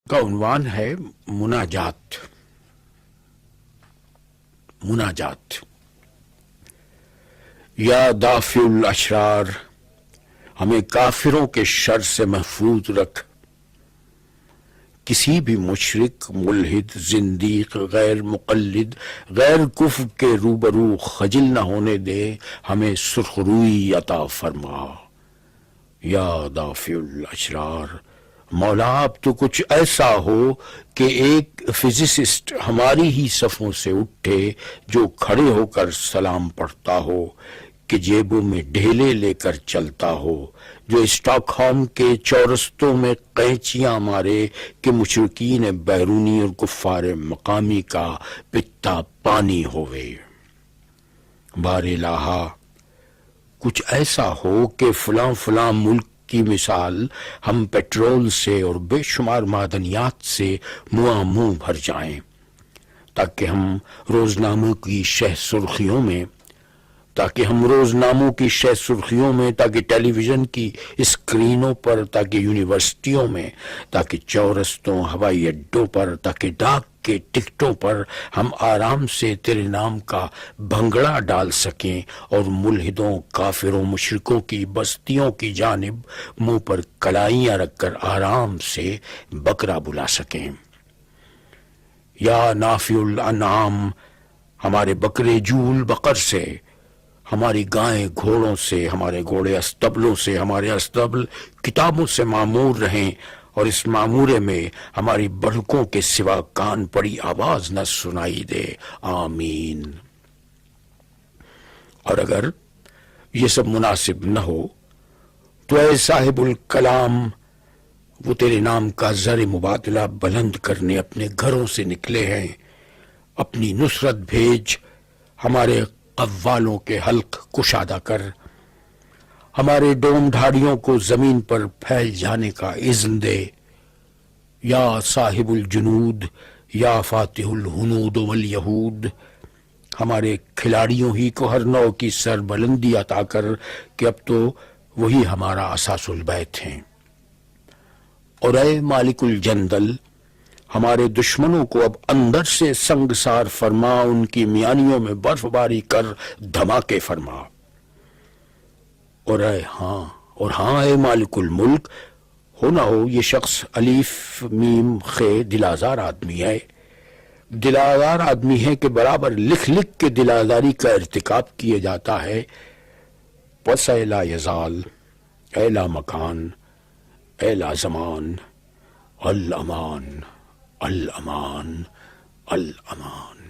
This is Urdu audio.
کا عنوان ہے مناجات. مناجات. یا دافع الاشرار، ہمیں کافروں کے شر سے محفوظ رکھ. کسی بھی مشرک، ملحد، زندیق، غیر مقلد، غیر کفر کے روبرو خجل نہ ہونے دے. ہمیں سرخروئی عطا فرما. یا دافع الاشرار، مولا اب تو کچھ ایسا ہو کہ ایک فزسسٹ ہماری ہی صفوں سے اٹھے جو کھڑے ہو کر سلام پڑھتا ہو، کہ جیبوں میں ڈھیلے لے کر چلتا ہو، جو اسٹاک ہوم کے چورستوں میں قینچیاں مارے کہ مشرکین بیرونی اور کفار مقامی کا پتا پانی ہوئے. بار الہا، کچھ ایسا ہو کہ فلاں فلاں ملک کی مثال ہم پیٹرول سے اور بے شمار معدنیات سے منہ منہ بھر جائیں، تاکہ ہم روزناموں کی شہ سرخیوں میں تاکہ ٹیلی ویژن کی اسکرینوں پر، تاکہ یونیورسٹیوں میں، تاکہ چورستوں، ہوائی اڈوں پر، تاکہ ڈاک کے ٹکٹوں پر ہم آرام سے تیرے نام کا بھنگڑا ڈال سکیں اور ملحدوں، کافروں، مشرکوں کی بستیوں کی جانب منہ پر کلائیاں رکھ کر آرام سے بکرا بلا سکیں. یا نافع الانعام، ہمارے بکرے جول بقر سے، ہماری گائیں گھوڑوں سے، ہمارے گھوڑے استبلوں سے، ہمارے استبل کتابوں سے معمور رہیں، اور اس معمورے میں ہماری بڑکوں کے سوا کان پڑی آواز نہ سنائی دے. آمین. اور اگر یہ سب مناسب نہ ہو تو اے صاحب الکلام، وہ تیرے نام کا زر مبادلہ بلند کرنے اپنے گھروں سے نکلے ہیں. اپنی نصرت بھیج، ہمارے قوالوں کے حلق کشادہ کر، ہمارے ڈوم ڈھاڑیوں کو زمین پر پھیل جانے کا اذن دے. یا صاحب الجنود، یا فاتح الہنود والیہود، ہمارے کھلاڑیوں ہی کو ہر نوع کی سر بلندی عطا کر کہ اب تو وہی ہمارا اساس البیت ہیں. اور اے مالک الجندل، ہمارے دشمنوں کو اب اندر سے سنگسار فرما، ان کی میانیوں میں برف باری کر دھماکے فرما. اور ہاں اے مالک الملک، ہو نہ ہو یہ شخص الف میم خے دل آزار آدمی ہے، دل آزار آدمی ہے کہ برابر لکھ لکھ کے دل آزاری کا ارتکاب کیے جاتا ہے. پس اے لا یزال، اے لا مکان، اے لا زمان، الامان الامان الامان.